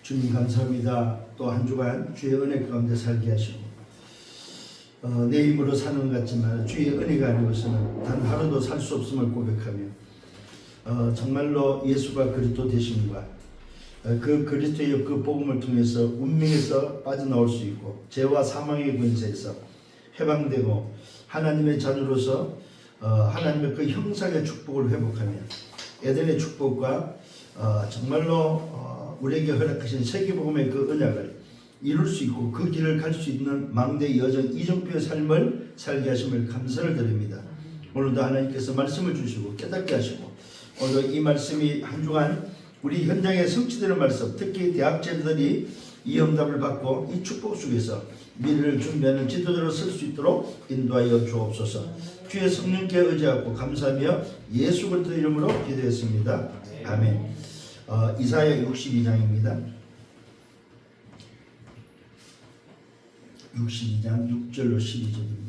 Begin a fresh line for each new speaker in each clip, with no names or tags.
주님 감사합니다. 또 한 주간 주의 은혜 가운데 살게 하시고 내 힘으로 사는 것 같지만 주의 은혜가 아니고서는 단 하루도 살 수 없음을 고백하며 정말로 예수가 그리스도 되심과 그 그리스도의 그 복음을 통해서 운명에서 빠져나올 수 있고 죄와 사망의 권세에서 해방되고 하나님의 자녀로서 하나님의 그 형상의 축복을 회복하며 에덴의 축복과 정말로 우리에게 허락하신 세계복음의 그 언약을 이룰 수 있고 그 길을 갈 수 있는 망대 여정 이정표의 삶을 살게 하심을 감사를 드립니다. 오늘도 하나님께서 말씀을 주시고 깨닫게 하시고 오늘 이 말씀이 한 주간 우리 현장에 성취되는 말씀, 특히 대학생들이 이 응답을 받고 이 축복 속에서 미래를 준비하는 지도자로 설 수 있도록 인도하여 주옵소서. 주의 성령께 의지하고 감사하며 예수 그리스도 이름으로 기도했습니다. 아멘. 이사야 62장입니다. 62장 6절로 12절입니다.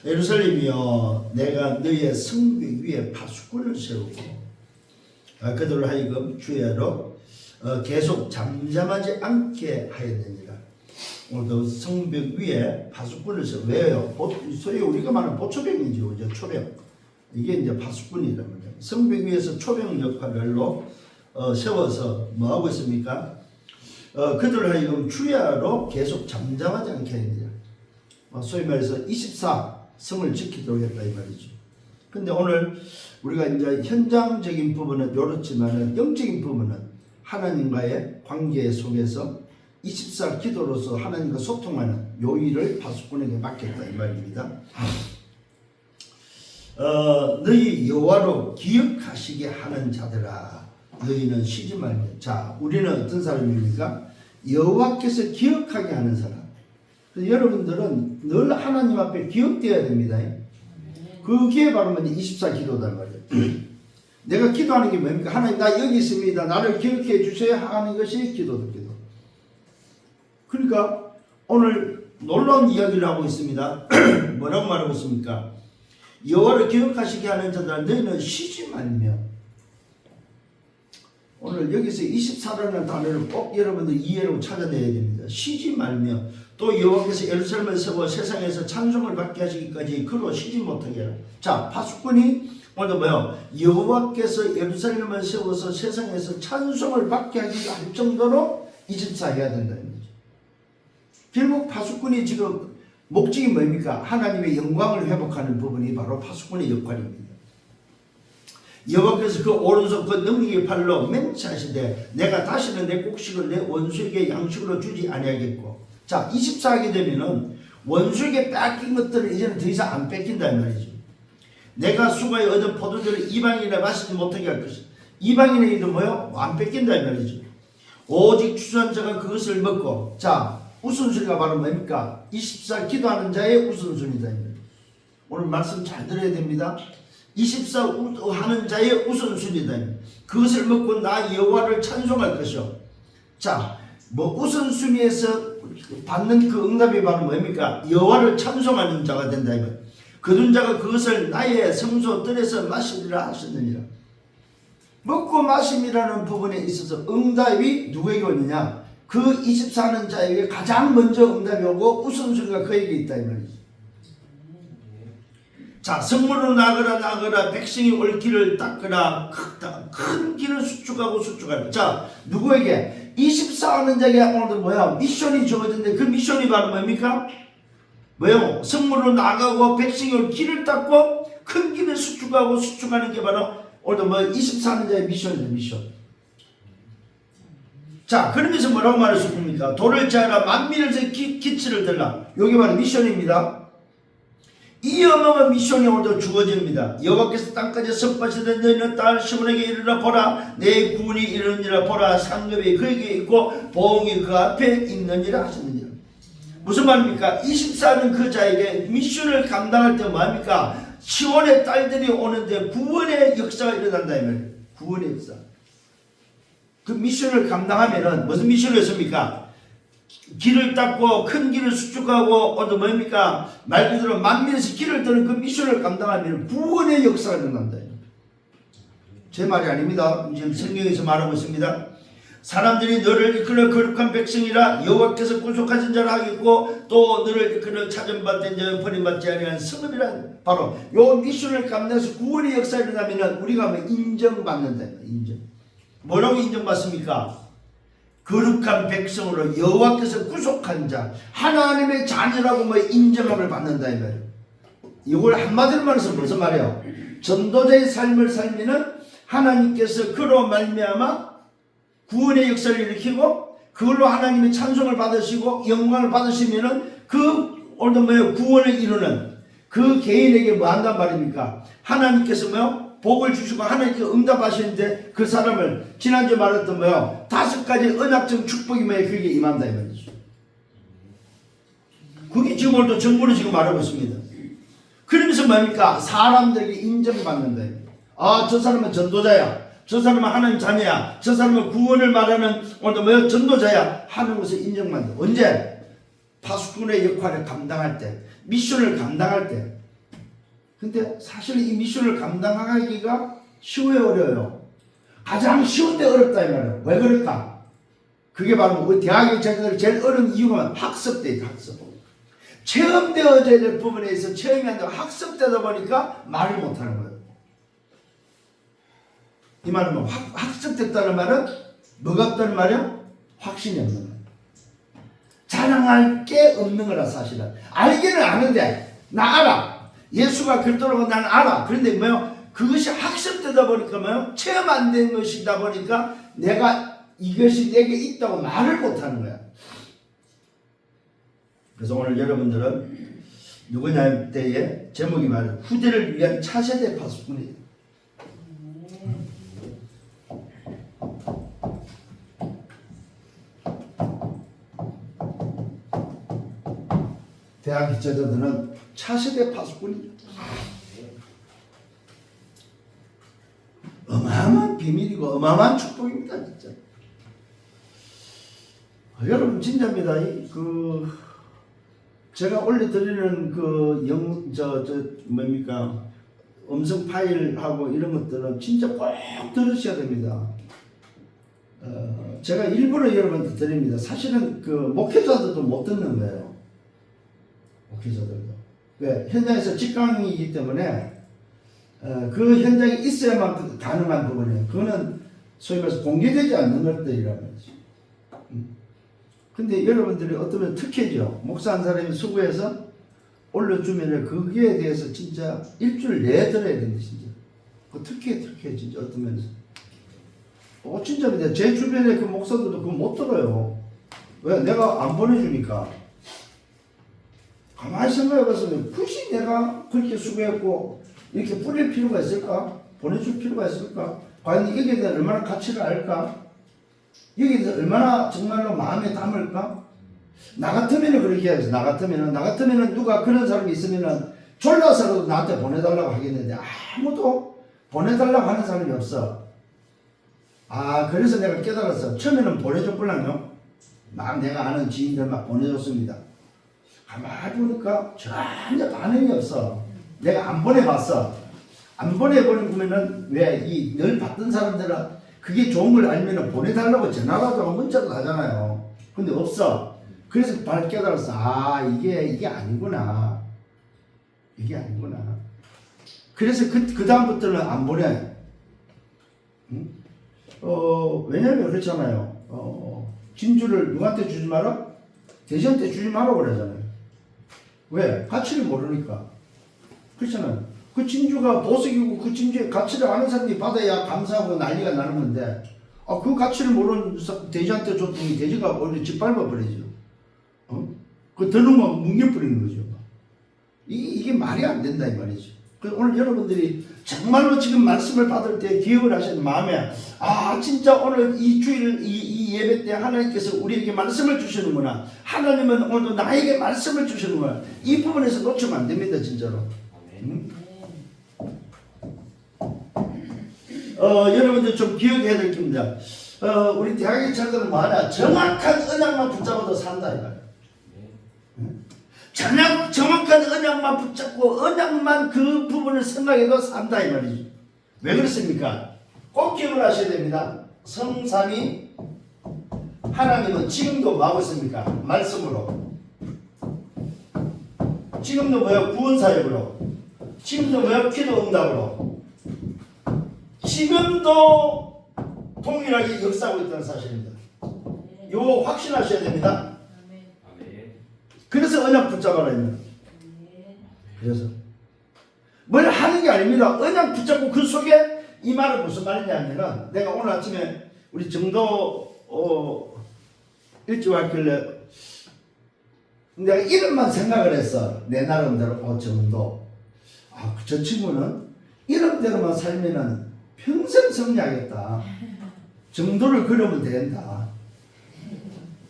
예루살렘이여, 내가 너의 성벽 위에 파수꾼을 세우고 그들을 하여금 주야로 계속 잠잠하지 않게 하였느니라. 오늘도 성벽 위에 파수꾼을 세우고, 왜요? 소위 우리가 말하는 보초병이죠. 이제 초병. 이게 이제 파수꾼이란 말이에요. 성벽 위에서 초병 역할로 세워서 뭐 하고 있습니까? 그들을 하여금 주야로 계속 잠잠하지 않게 합니다. 소위 말해서 24성을 지키도록 했다 이 말이죠. 근데 오늘 우리가 이제 현장적인 부분은 이렇지만은 영적인 부분은 하나님과의 관계 속에서 24 기도로서 하나님과 소통하는 요 일을 파수꾼에게 맡겼다 이 말입니다. 너희 여호와로 기억하시게 하는 자들아, 너희는 쉬지 말며. 자, 우리는 어떤 사람입니까? 여호와께서 기억하게 하는 사람. 그래서 여러분들은 늘 하나님 앞에 기억되어야 됩니다. 그게 바로 먼저 24 기도단 말이에요. 내가 기도하는 게 뭡니까? 하나님, 나 여기 있습니다. 나를 기억해 주세요 하는 것이 기도다. 기도. 그러니까 오늘 놀라운 이야기를 하고 있습니다. 뭐라고 말하고 있습니까? 여호와를 기억하시게 하는 자들아, 너희는 쉬지 말며. 오늘 여기서 24라는 단어를 꼭 여러분들 이해로 찾아내야 됩니다. 쉬지 말며. 또 여호와께서 예루살렘을 세워 세상에서 찬송을 받게 하시기까지 그로 쉬지 못하게 하라. 자, 파수꾼이 오늘도 뭐요? 여호와께서 예루살렘을 세워서 세상에서 찬송을 받게 하기 할 정도로 24 해야 된다는 거죠. 결국 파수꾼이 지금 목적이 뭡니까? 하나님의 영광을 회복하는 부분이 바로 파수꾼의 역할입니다. 여호와께서 그 오른손 그 능력의 팔로 맹세하시되 내가 다시는 내 곡식을 내 원수에게 양식으로 주지 아니하겠고. 자, 24 하게 되면은 원수에게 뺏긴 것들을 이제는 더 이상 안 뺏긴다는 말이죠. 내가 수고에 얻은 포도주를 이방인이라 마시지 못하게 할 것이다. 이방인에게도 뭐요? 안 뺏긴다는 말이죠. 오직 주전자가 그것을 먹고. 자, 우선순위가 바로 뭡니까? 24 기도하는 자의 우선순위다. 오늘 말씀 잘 들어야 됩니다. 24 하는 자의 우선순위다. 그것을 먹고 나 여호와를 찬송할 것이요. 자, 뭐 우선순위에서 받는 그 응답이 바로 뭡니까? 여호와를 찬송하는 자가 된다. 거둔 자가 그것을 나의 성소 뜰에서 마시리라 하셨느니라. 먹고 마심이라는 부분에 있어서 응답이 누구에게 오느냐? 그 24하는 자에게 가장 먼저 응답이 오고 우선순위가 그에게 있다 이 말이죠. 자, 성문으로 나가라 백성이 올 길을 닦으라. 큰 길을 수축하고 수축하라. 자, 누구에게? 24하는 자에게 오늘도 뭐야? 미션이 주어졌는데 그 미션이 바로 뭡니까? 뭐요? 성문으로 나가고 백성이 올 길을 닦고 큰 길을 수축하고 수축하는 게 바로 오늘도 뭐 24하는 자의 미션이죠. 미션. 자, 그러면서 뭐라고 말할 수 있습니까? 돌을 짜라 만민을 기치를 들라. 여기 바로 미션입니다. 이 어마어마한 미션이 오늘도 주어집니다. 여호와께서 땅까지 선포하시던 너희는 딸 시몬에게 이르라. 보라, 내 구원이 이르느니라. 보라, 상급이 그에게 있고 보응이 그 앞에 있느니라 하셨느니라. 무슨 말입니까? 24는 그 자에게 미션을 감당할 때 뭐합니까? 시온의 딸들이 오는데 구원의 역사가 일어난다 이 말이에요. 구원의 역사. 그 미션을 감당하면은 무슨 미션이었습니까? 길을 닦고 큰 길을 수축하고 또 뭡니까? 말 그대로 만민에서 길을 뜨는 그 미션을 감당하면 구원의 역사가 일어난다. 제 말이 아닙니다. 지금 성경에서 말하고 있습니다. 사람들이 너를 이끌어 거룩한 백성이라 여호와께서 구속하신 자라 하겠고 또 너를 이끌어 찾음받은 자 버림받지 아니한 성읍이란 바로 요 미션을 감당해서 구원의 역사가 일어나면 우리가 인정받는다. 인정. 뭐라고 인정받습니까? 거룩한 백성으로 여호와께서 구속한 자 하나님의 자녀라고 인정함을 받는다 이 말이에요. 이걸 한마디로 말해서 무슨 말이에요? 전도자의 삶을 살면은 하나님께서 그로 말미암아 구원의 역사를 일으키고 그걸로 하나님의 찬송을 받으시고 영광을 받으시면은 그 오늘도 구원을 이루는 그 개인에게 뭐 한단 말입니까? 하나님께서 복을 주시고 하나님께서 응답하시는데 그 사람을 지난주에 말했던 5가지 언약적 축복이 그게 임한다 이 말이죠. 그게 지금 오늘도 정부로 지금 말하고 있습니다. 그러면서 뭡니까? 사람들에게 인정받는다. 아, 저 사람은 전도자야. 저 사람은 하나님 자녀야. 저 사람은 구원을 말하는 오늘도 전도자야 하는 것을 인정받는다. 언제? 파수꾼의 역할을 감당할 때, 미션을 감당할 때. 근데 사실 이 미션을 감당하기가 쉬워요, 어려워요? 가장 쉬운데 어렵다 이 말이에요. 왜 그럴까? 그게 바로 우리 대학의 자녀들 제일 어려운 이유가 학습대예요. 학습. 체험되어져야 될 부분에 있어 체험이 안 되고 학습되다 보니까 말을 못하는 거예요. 이 말은 학습됐다는 말은 뭐가 없다는 말이야? 확신이 없는 거예요. 자랑할 게 없는 거라 사실은. 알기는 아는데 나 알아. 예수가 그렇다고 난 알아. 그런데 그것이 학습되다 보니까 체험 안 된 것이다 보니까 내가 이것이 내게 있다고 말을 못하는 거야. 그래서 오늘 여러분들은 누구냐 때에 제목이 말이에요. 후대를 위한 차세대 파수꾼이에요. 대학 기자들은 차세대 파수꾼이에요. 어마어마한 비밀이고 어마어마한 축복입니다. 진짜. 여러분 진짜입니다. 제가 올려드리는 뭡니까? 음성 파일하고 이런 것들은 진짜 꼭 들으셔야 됩니다. 제가 일부러 여러분한테 드립니다. 사실은 목회자들도 못 듣는 거예요. 목회자들도. 왜? 현장에서 직강이기 때문에 그 현장에 있어야만 가능한 부분이에요. 그거는 소위 말해서 공개되지 않는 것들이란 말이죠. 근데 여러분들이 어쩌면 특혜죠. 목사 한 사람이 수고해서 올려주면 그거에 대해서 진짜 일주일 내에 들어야 된다 진짜. 그 특혜 진짜 어떤 면에서. 진짜입니다. 제 주변에 그 목사들도 그거 못 들어요. 왜? 내가 안 보내주니까. 가만히 생각해봤으면 굳이 내가 그렇게 수고했고 이렇게 뿌릴 필요가 있을까? 보내줄 필요가 있을까? 과연 여기에 대한 얼마나 가치를 알까? 여기에 대해서 얼마나 정말로 마음에 담을까? 나 같으면 그렇게 해야지. 나 같으면 누가 그런 사람이 있으면 졸라서라도 나한테 보내달라고 하겠는데 아무도 보내달라고 하는 사람이 없어. 그래서 내가 깨달았어. 처음에는 보내줬구나요. 막 내가 아는 지인들 막 보내줬습니다. 가만히 보니까 전혀 반응이 없어. 내가 안 보내봤어. 안 보내보면은 왜 늘 받던 사람들은 그게 좋은 걸 알면은 보내달라고 전화라도 하고 문자도 하잖아요. 근데 없어. 그래서 바로 깨달았어. 이게 아니구나. 이게 아니구나. 그래서 그 다음부터는 안 보내. 응? 왜냐면 그렇잖아요. 진주를 누구한테 주지 마라? 돼지한테 주지 마라 그러잖아요. 왜? 가치를 모르니까. 그렇잖아요. 그 진주가 보석이고 그 진주의 가치를 아는 사람이 받아야 감사하고 난리가 나는 건데 그 가치를 모르는 돼지한테 줬더니 돼지가 오히려 짓밟아 버리죠. 그 드는 거 뭉개버리는 거죠. 이게 말이 안 된다 이 말이죠. 오늘 여러분들이 정말로 지금 말씀을 받을 때 기억을 하시는 마음에 진짜 오늘 이 주일 이 예배 때 하나님께서 우리에게 말씀을 주시는구나. 하나님은 오늘도 나에게 말씀을 주시는구나. 이 부분에서 놓치면 안 됩니다 진짜로. 여러분들 좀 기억해야 될 겁니다. 우리 대학의 자들은 뭐하냐? 정확한 언약만 붙잡아도 산다 이 말이야. 정확한 언약만 붙잡고 언약만 그 부분을 생각해도 산다 이 말이죠. 왜 그렇습니까? 꼭 기억을 하셔야 됩니다. 성삼위 하나님은 지금도 뭐하고 있습니까? 말씀으로. 지금도 뭐야? 구원사역으로. 지금도 뭐야? 기도 응답으로. 지금도 동일하게 역사하고 있다는 사실입니다. 이거 확신하셔야 됩니다. 그래서 언약 붙잡아라 했는. 그래서 뭘 하는 게 아닙니다. 언약 붙잡고 그 속에 이 말은 무슨 말이냐면은 내가 오늘 아침에 우리 정도 일찍 왔길래 내가 이름만 생각을 했어. 내 나름대로 정도. 아, 저 친구는 이름대로만 살면은 평생 승리하겠다. 정도를 그려면 된다.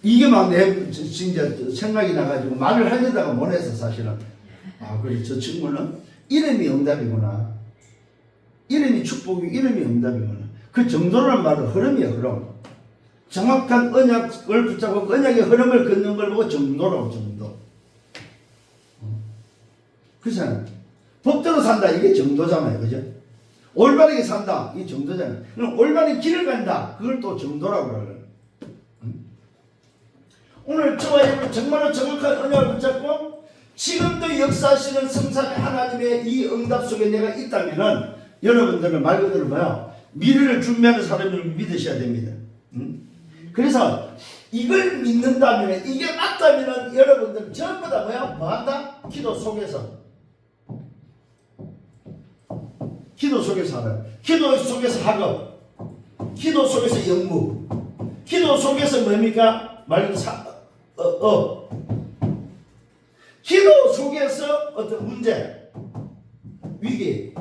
이게 막 내 진짜 생각이 나가지고 말을 하려다가 못 했어 사실은. 아, 그래 저 친구는 이름이 응답이구나. 이름이 축복이 이름이 응답이구나. 그 정도라는 말은 흐름이야 흐름. 정확한 언약을 붙잡고 언약의 흐름을 걷는 걸 보고 정도라고 정도. 그렇잖아요. 법대로 산다 이게 정도잖아요. 그죠? 올바르게 산다 이게 정도잖아요. 그럼 올바른 길을 간다 그걸 또 정도라고 그래요. 오늘 저와 여러분 정말로 정확한 언약을 붙잡고 지금도 역사하시는 성삼위 하나님의 이 응답 속에 내가 있다면은 여러분들은 말 그대로 뭐야? 미래를 준비하는 사람을 믿으셔야 됩니다. 그래서 이걸 믿는다면 이게 맞다면 여러분들은 전부 다 뭐야? 뭐한다? 기도 속에서. 기도 속에서 알아요. 기도 속에서 학업. 기도 속에서 연구. 기도 속에서 뭡니까? 말 기도 속에서 어떤 문제, 위기,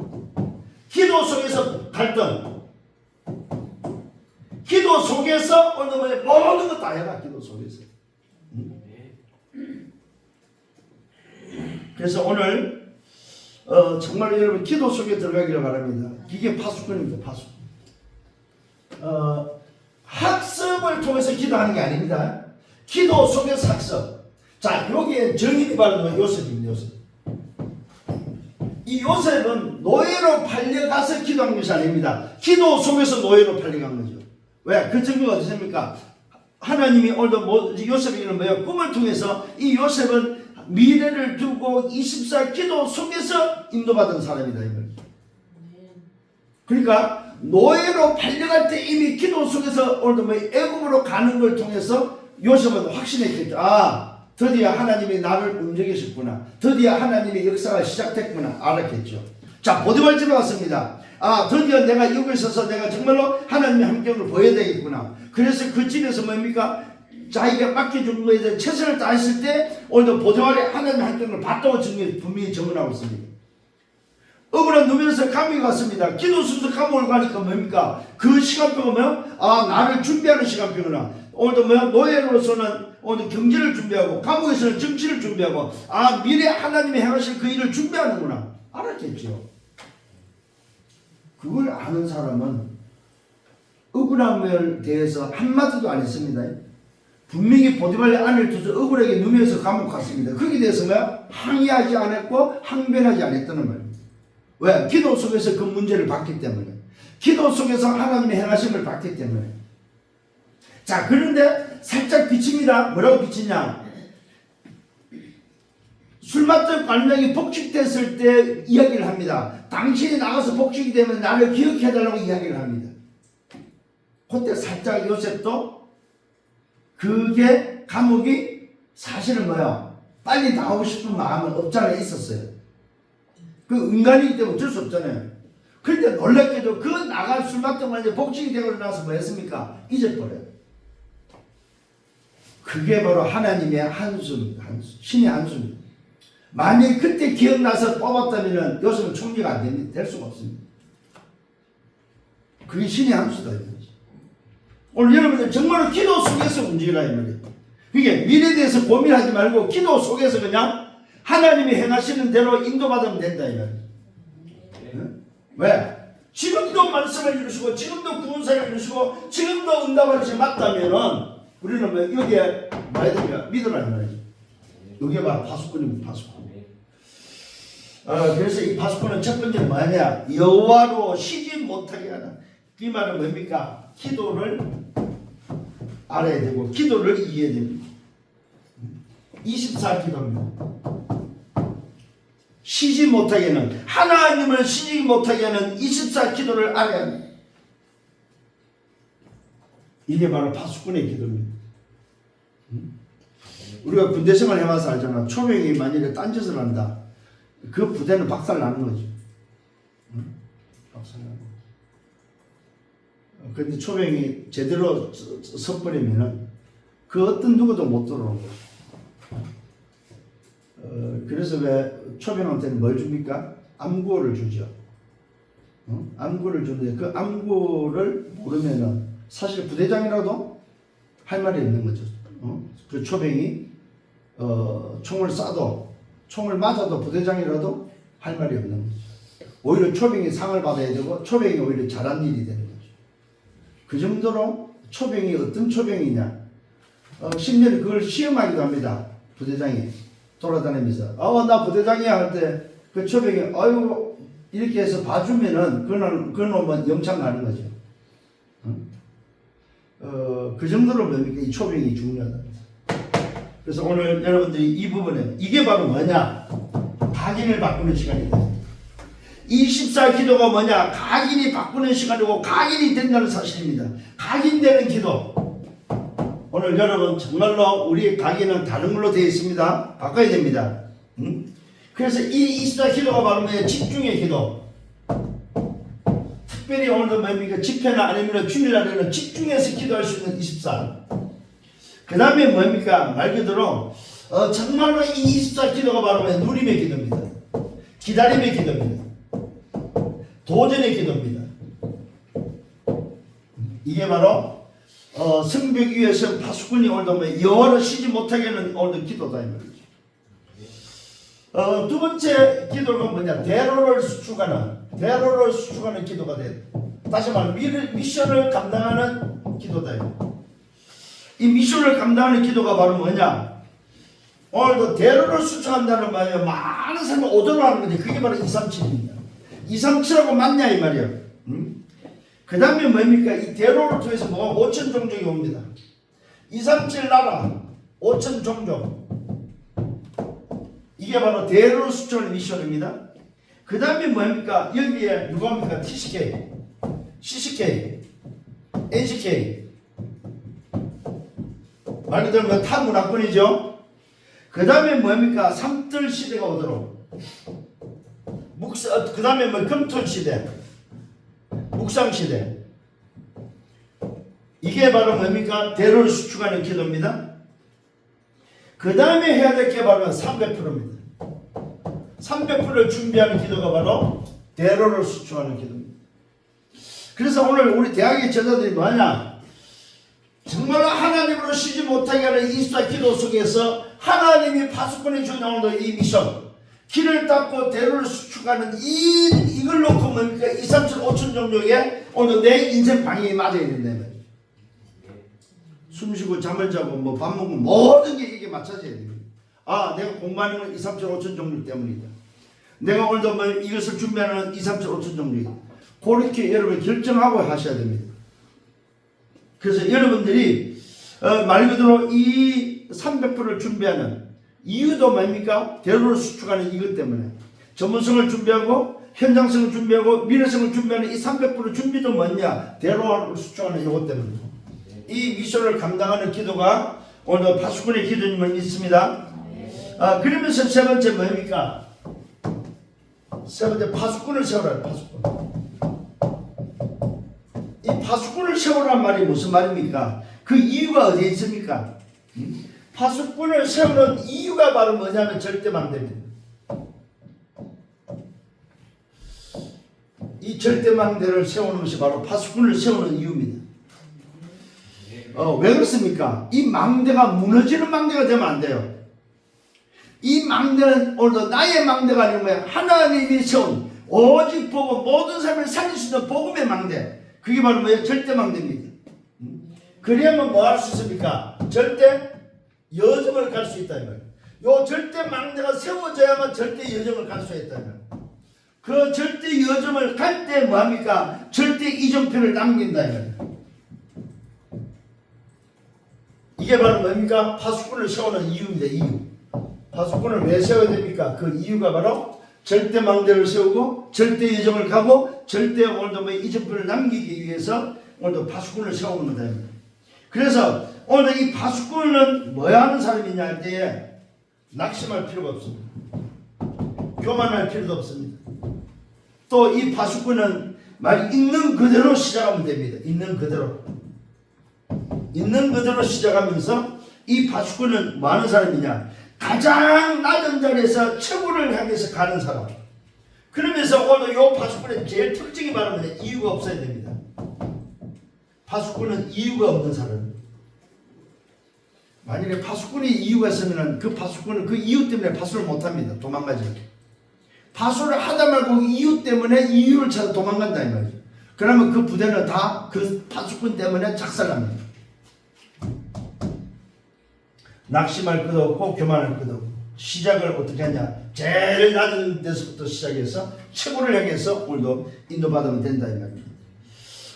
기도 속에서 갈등, 기도 속에서 오늘 모든 것 다 해라. 기도 속에서. 그래서 오늘 정말 여러분 기도 속에 들어가기를 바랍니다. 이게 파수꾼입니다. 파수꾼. 학습을 통해서 기도하는 게 아닙니다. 기도 속에서 학습. 자, 여기에 정인이 바로 요셉입니다. 요셉. 이 요셉은 노예로 팔려가서 기도한 것이 아닙니다. 기도 속에서 노예로 팔려간 거죠. 왜? 그 증거가 어떻습니까? 하나님이 오늘도 요셉에게는 뭐예요? 꿈을 통해서 이 요셉은 미래를 두고 24 기도 속에서 인도받은 사람이다. 그러니까 노예로 팔려갈 때 이미 기도 속에서 오늘도 애굽으로 가는 걸 통해서 요셉은 확신했겠죠. 아, 드디어 하나님이 나를 움직이셨구나. 드디어 하나님의 역사가 시작됐구나. 알았겠죠. 자, 보디발 집에 왔습니다. 아, 드디어 내가 여기 있어서 내가 정말로 하나님의 함경을 보여야 되겠구나. 그래서 그 집에서 뭡니까? 자기가 맡겨준 거에 대해 최선을 다했을 때 오늘도 보디발의 하나님의 함경을 봤다고 분명히 증언하고 있습니다. 억울한 누면에서 감옥에 갔습니다. 기도 순서 감옥을 가니까 뭡니까? 그 시간표가 뭐야? 아, 나를 준비하는 시간표구나. 오늘도 뭐야? 노예로서는 오늘 경제를 준비하고 감옥에서는 정치를 준비하고 아, 미래 하나님이 행하실 그 일을 준비하는구나. 알았겠죠. 그걸 아는 사람은 억울함에 대해서 한마디도 안 했습니다. 분명히 보디발의 아내를 두서 억울하게 누면에서 감옥 갔습니다. 거기에 대해서 뭐야? 항의하지 않았고 항변하지 않았다는 말입니다. 왜? 기도 속에서 그 문제를 봤기 때문에. 기도 속에서 하나님의 행하심을 봤기 때문에. 자, 그런데 살짝 비칩니다. 뭐라고 비치냐? 술 마셨던 관장이 복직됐을 때 이야기를 합니다. 당신이 나가서 복직이 되면 나를 기억해달라고 이야기를 합니다. 그때 살짝 요셉도 그게 감옥이 사실은 뭐야? 빨리 나오고 싶은 마음은 없잖아 있었어요. 그 인간이기 때문에 어쩔 수 없잖아요. 그런데 놀랍게도 그 나간 술 마셨던 관장이 복직이 되고 나서 뭐 했습니까? 잊어버려요. 그게 바로 하나님의 한숨, 신의 한숨입니다. 만약 그때 기억나서 뽑았다면 요즘은 총리가 안 됩니다. 될 수가 없습니다. 그게 신의 한수다. 오늘 여러분들 정말로 기도 속에서 움직이라 이 말이에요. 그게 미래에 대해서 고민하지 말고 기도 속에서 그냥 하나님이 행하시는 대로 인도받으면 된다 이 말이에요. 응? 왜? 지금도 말씀을 이루시고 지금도 구원사를 이루시고 지금도 응답하는 것이 맞다면은 우리는 뭐 여기에 뭐야 됩니까? 믿으라는 말이죠. 여기에 봐 파수꾼입니다. 파수꾼. 그래서 이 파수꾼은 첫 번째는 뭐냐? 여호와로 쉬지 못하게 하는 이 말은 뭡니까? 기도를 알아야 되고 기도를 이해해야 됩니다. 24기도입니다. 쉬지 못하게는, 하나님을 쉬지 못하게 하는 24기도를 알아야 합니다. 이게 바로 파수꾼의 기도입니다. 우리가 군대 생활 해봐서 알잖아. 초병이 만일에 딴짓을 한다, 그 부대는 박살 나는 거죠. 박살 나는 거. 근데 초병이 제대로 섰버리면은 그 어떤 누구도 못 들어오는 거죠. 그래서 왜 초병한테는 뭘 줍니까? 암구를 주죠. 암구를 주는데 그 암구를 모르면은 사실 부대장이라도 할 말이 없는 거죠. 그 초병이 총을 쏴도, 총을 맞아도 부대장이라도 할 말이 없는 거죠. 오히려 초병이 상을 받아야 되고 초병이 오히려 잘한 일이 되는 거죠. 그 정도로 초병이 어떤 초병이냐, 심지어 그걸 시험하기도 합니다. 부대장이 돌아다니면서 나 부대장이야 할 때 그 초병이 아유 이렇게 해서 봐주면은 그놈은 영창 가는 거죠. 그 정도로 뭡니까? 이 초병이 중요하다. 그래서 오늘 여러분들이 이 부분에, 이게 바로 뭐냐? 각인을 바꾸는 시간이다. 24기도가 뭐냐? 각인이 바꾸는 시간이고 각인이 된다는 사실입니다. 각인되는 기도. 오늘 여러분 정말로 우리의 각인은 다른 걸로 되어 있습니다. 바꿔야 됩니다. 그래서 이 24기도가 바로 뭐냐? 집중의 기도. 특별히 오늘도 뭡니까? 집회나 아니면 주일날에는 집중해서 기도할 수 있는 24. 그 다음에 뭡니까? 말 그대로 정말로 이 24기도가 바로 뭐냐? 누림의 기도입니다. 기다림의 기도입니다. 도전의 기도입니다. 이게 바로 성벽 위에서 파수꾼이 오늘도 뭐 여호와를 쉬지 못하게 하는 오늘도 기도다 이 말이죠. 두 번째 기도가 뭐냐? 대로를 수축하는 기도가 돼. 다시 말해 미션을 감당하는 기도다. 이 미션을 감당하는 기도가 바로 뭐냐? 오늘도 대로를 수축한다는 말이에요. 많은 사람이 오도를 하는 건데 그게 바로 237입니다. 237하고 맞냐 이 말이에요. 그 다음에 뭡니까? 이 대로를 통해서 뭐가 5천 종족이 옵니다. 237 나라 5천 종족. 이게 바로 대로를 수축하는 미션입니다. 그 다음에 뭡니까? 여기에 누가 옵니까? TCK, CCK, NCK. 말 그대로 타 문화권이죠. 그 다음에 뭡니까? 삼뜰 시대가 오도록. 그 다음에 금토 시대, 묵상 시대. 이게 바로 뭡니까? 대로를 수축하는 기도입니다. 그 다음에 해야 될 게 바로 300%입니다. 300%를 준비하는 기도가 바로 대로를 수축하는 기도입니다. 그래서 오늘 우리 대학의 제자들이 뭐냐? 정말 하나님으로 쉬지 못하게 하는 24기도 속에서 하나님이 파수꾼이 주는 이 미션, 길을 닦고 대로를 수축하는 이걸 놓고 뭡니까? 2, 3, 7, 5천 종족에 오늘 내 인생 방향이 맞아야 된다는 거예요. 숨 쉬고 잠을 자고 뭐 밥 먹고 모든 게 이게 맞춰져야 됩니다. 내가 공부하는 건 2, 3, 7, 5천 종족 때문이다. 내가 오늘도 뭐 이것을 준비하는 2, 3, 7, 5천 종족이다. 그렇게 여러분 결정하고 하셔야 됩니다. 그래서 여러분들이 말 그대로 이 300%를 준비하는 이유도 뭡니까? 대로를 수축하는 이것 때문에 전문성을 준비하고 현장성을 준비하고 미래성을 준비하는 이 300% 준비도 뭐냐? 대로를 수축하는 이것 때문에 이 미션을 감당하는 기도가 오늘 파수꾼의 기도님을 믿습니다. 그러면서 세 번째 뭡니까? 세 번째 파수꾼을 세우라. 파수꾼. 이 파수꾼을 세우란 말이 무슨 말입니까? 그 이유가 어디에 있습니까? 파수꾼을 세우는 이유가 바로 뭐냐면 절대망대입니다. 이 절대망대를 세우는 것이 바로 파수꾼을 세우는 이유입니다. 왜 그렇습니까? 이 망대가 무너지는 망대가 되면 안 돼요. 이 망대는 오늘도 나의 망대가 아니면 하나님이 세운 오직 복음, 모든 사람을 살릴 수 있는 복음의 망대. 그게 바로 뭐예요? 절대망대입니다. 그래야만 뭐 할 수 있습니까? 절대 여정을 갈 수 있다. 요 절대망대가 세워져야만 절대 여정을 갈 수 있다. 그 절대 여점을 갈 때 뭐합니까? 절대 이정표를 남긴다 이 말이에요. 이게 바로 뭡니까? 파수꾼을 세우는 이유입니다. 이유. 파수꾼을 왜 세워야 됩니까? 그 이유가 바로 절대 망대를 세우고 절대 예정을 가고 절대 오늘도 뭐 이정표를 남기기 위해서 오늘도 파수꾼을 세우는 거다. 그래서 오늘 이 파수꾼은 뭐야 하는 사람이냐 할 때에 낙심할 필요가 없습니다. 교만할 필요도 없습니다. 또 이 파수꾼은 말 있는 그대로 시작하면 됩니다. 있는 그대로. 있는 그대로 시작하면서 이 파수꾼은 뭐 하는 사람이냐? 가장 낮은 자리에서 최고를 향해서 가는 사람. 그러면서 오늘 이 파수꾼의 제일 특징이 바로 뭐냐? 이유가 없어야 됩니다. 파수꾼은 이유가 없는 사람. 만약에 파수꾼이 이유가 있으면 그 파수꾼은 그 이유 때문에 파수를 못합니다. 도망가지. 파수를 하다 말고 이유 때문에 이유를 찾아 도망간다 이 말이죠. 그러면 그 부대는 다 그 파수꾼 때문에 작살납니다. 낙심할 것도 없고 교만할 것도 없고 시작을 어떻게 하냐? 제일 낮은 데서부터 시작해서 최고를 향해서 오늘도 인도받으면 된다 이 말입니다.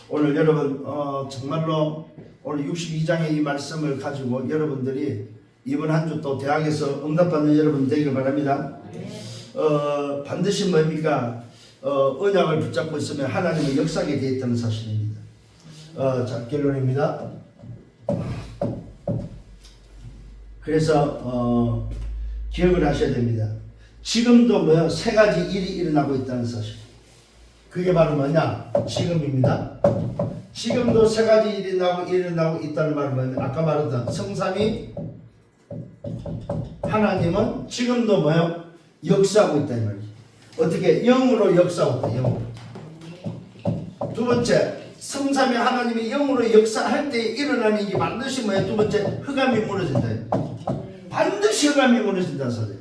오늘 여러분 정말로 오늘 62장의 이 말씀을 가지고 여러분들이 이번 한 주 또 대학에서 응답받는 여러분 되길 바랍니다. 반드시 뭡니까? 언약을 붙잡고 있으면 하나님의 역사하게 되어 있다는 사실입니다. 자, 결론입니다. 그래서 기억을 하셔야 됩니다. 지금도 뭐요? 세 가지 일이 일어나고 있다는 사실. 그게 바로 뭐냐? 지금입니다. 지금도 세 가지 일이 일어나고 있다는 말은 뭐냐? 아까 말했던 성삼위 하나님은 지금도 뭐요? 역사하고 있다 이 말이죠. 어떻게? 영으로 역사하고 있다. 영으로. 두 번째, 성삼위 하나님이 영으로 역사할 때 일어나는 게 반드시 뭐예요? 두 번째, 흑암이 무너진다. 반드시 흑암이 무너진다는 소리.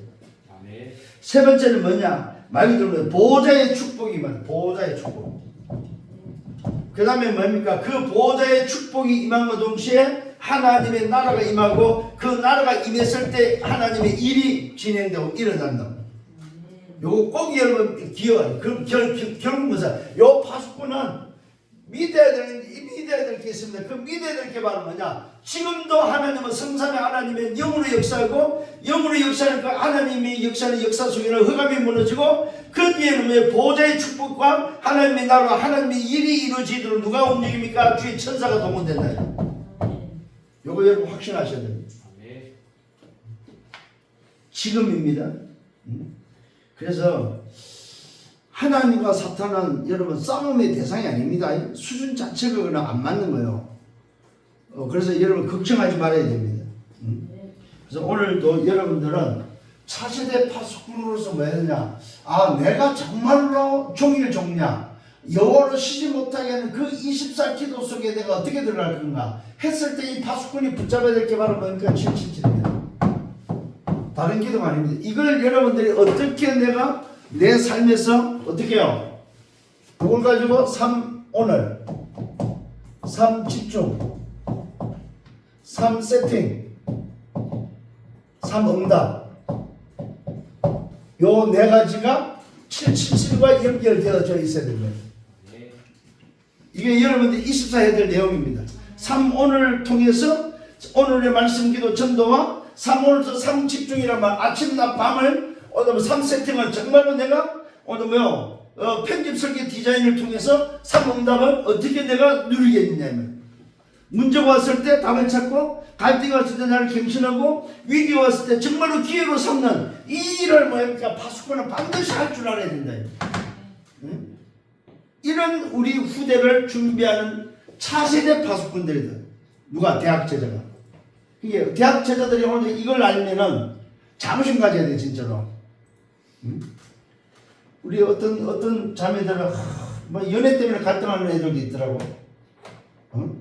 세 번째는 뭐냐? 말 그대로 보호자의 축복이 말이야. 보호자의 축복. 그 다음에 뭡니까? 그 보호자의 축복이 임함과 동시에 하나님의 나라가 임하고 그 나라가 임했을 때 하나님의 일이 진행되고 일어난다. 요거 꼭 여러분 기억하세요. 그럼 결국 뭐냐? 요 파수꾼은 믿어야 될 게 있습니다. 그 믿어야 될 게 바로 뭐냐? 지금도 하나님은 성삼위 하나님의 영으로 역사하고 영으로 역사하니까 하나님이 역사하는 역사 속에는 흑암이 무너지고 그 뒤에는 보호자의 축복과 하나님의 나라와 하나님의 일이 이루어지도록 누가 움직입니까? 주의 천사가 동원된다. 요거 여러분 확신하셔야 됩니다. 지금입니다. 그래서 하나님과 사탄은 여러분 싸움의 대상이 아닙니다. 수준 자체가 그냥 안 맞는 거예요. 그래서 여러분 걱정하지 말아야 됩니다. 그래서 오늘도 여러분들은 차세대 파수꾼으로서 뭐 해야 되냐? 아, 내가 정말로 종일 종냐? 여호와로 쉬지 못하게 하는 그 24 기도 속에 내가 어떻게 들어갈 건가? 했을 때 이 파수꾼이 붙잡아야 될 게 바로 뭡니까? 777입니다. 다른 기도가 아닙니다. 이걸 여러분들이 어떻게 내가 내 삶에서 어떻게 해요? 그걸 가지고 3 오늘 3 집중 3 세팅 3 응답 요 네 가지가 777과 연결되어져 있어야 됩니다. 이게 여러분들 24 해야 될 내용입니다. 3 오늘 통해서 오늘의 말씀 기도 전도와 3 오늘부터 3 집중이란 말 아침 낮 밤을 오늘 3 세팅을 정말로 내가 오늘 편집 설계 디자인을 통해서 3 응답을 어떻게 내가 누리겠느냐면 문제가 왔을 때 답을 찾고 갈등이 왔을 때 나를 갱신하고 위기가 왔을 때 정말로 기회로 삼는 이 일을 뭐입니까? 파수꾼은 반드시 할 줄 알아야 된다. 응? 이런 우리 후대를 준비하는 차세대 파수꾼들이다. 누가? 대학 제자가. 이게 대학 제자들이 오늘 이걸 알면은 자부심 가져야 돼 진짜로. 응? 우리 어떤 자매들은 뭐 연애 때문에 갈등하는 애들도 있더라고. 응?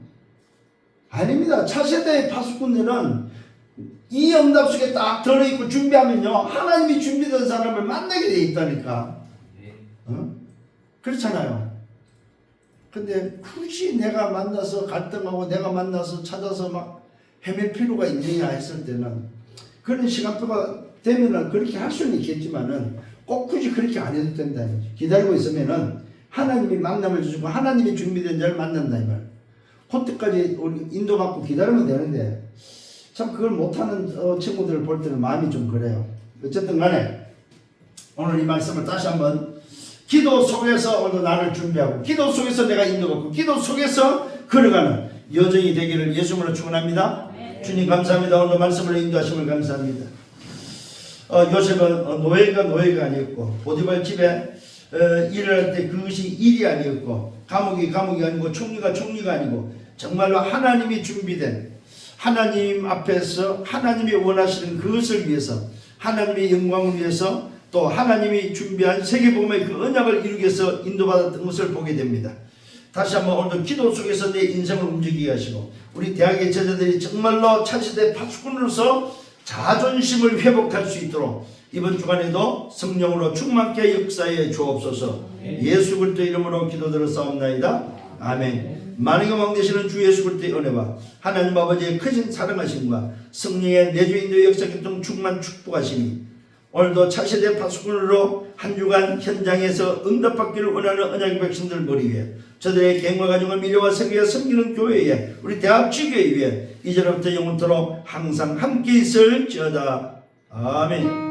아닙니다. 차세대의 파수꾼들은 이 응답 속에 딱 들어있고 준비하면요 하나님이 준비된 사람을 만나게 돼 있다니까. 응? 그렇잖아요. 근데 굳이 내가 만나서 갈등하고 내가 만나서 찾아서 막 헤맬 필요가 있느냐 했을 때는 그런 시간표가 되면은 그렇게 할 수는 있겠지만은 꼭 굳이 그렇게 안 해도 된다. 기다리고 있으면은 하나님이 만남을 주시고 하나님이 준비된 자를 만난다 이 말. 그때까지 우리 인도받고 기다리면 되는데 참 그걸 못하는 친구들을 볼 때는 마음이 좀 그래요. 어쨌든 간에 오늘 이 말씀을 다시 한번 기도 속에서 오늘 나를 준비하고 기도 속에서 내가 인도받고 기도 속에서 걸어가는 여정이 되기를 예수님으로 축원합니다. 주님 감사합니다. 오늘 말씀을 인도하심을 감사합니다. 요셉은 노예가 아니었고 보디발 집에 일을 할 때 그것이 일이 아니었고 감옥이 아니고 총리가 아니고 정말로 하나님이 준비된 하나님 앞에서 하나님이 원하시는 그것을 위해서 하나님의 영광을 위해서 또 하나님이 준비한 세계복음의 그 언약을 이루기 위해서 인도받았던 것을 보게 됩니다. 다시 한번 오늘도 기도 속에서 내 인생을 움직이게 하시고 우리 대학의 제자들이 정말로 차세대 파수꾼으로서 자존심을 회복할 수 있도록 이번 주간에도 성령으로 충만케 역사해 주옵소서. 예수 그리스도 이름으로 기도드렸사옵나이다. 아멘. 만왕의 왕 되시는 주 예수 그리스도의 은혜와 하나님 아버지의 크신 사랑하심과 성령의 내주 인도 역사 교통 충만 축복하시니 오늘도 차세대 파수꾼으로 한 주간 현장에서 응답받기를 원하는 언약의 백성들 머리 위에 저들의 개인과 가정을 밀려와 세계에 섬기는 교회에 우리 대학 지교회 위에 이제부터 영원토록 항상 함께 있을지어다. 아멘.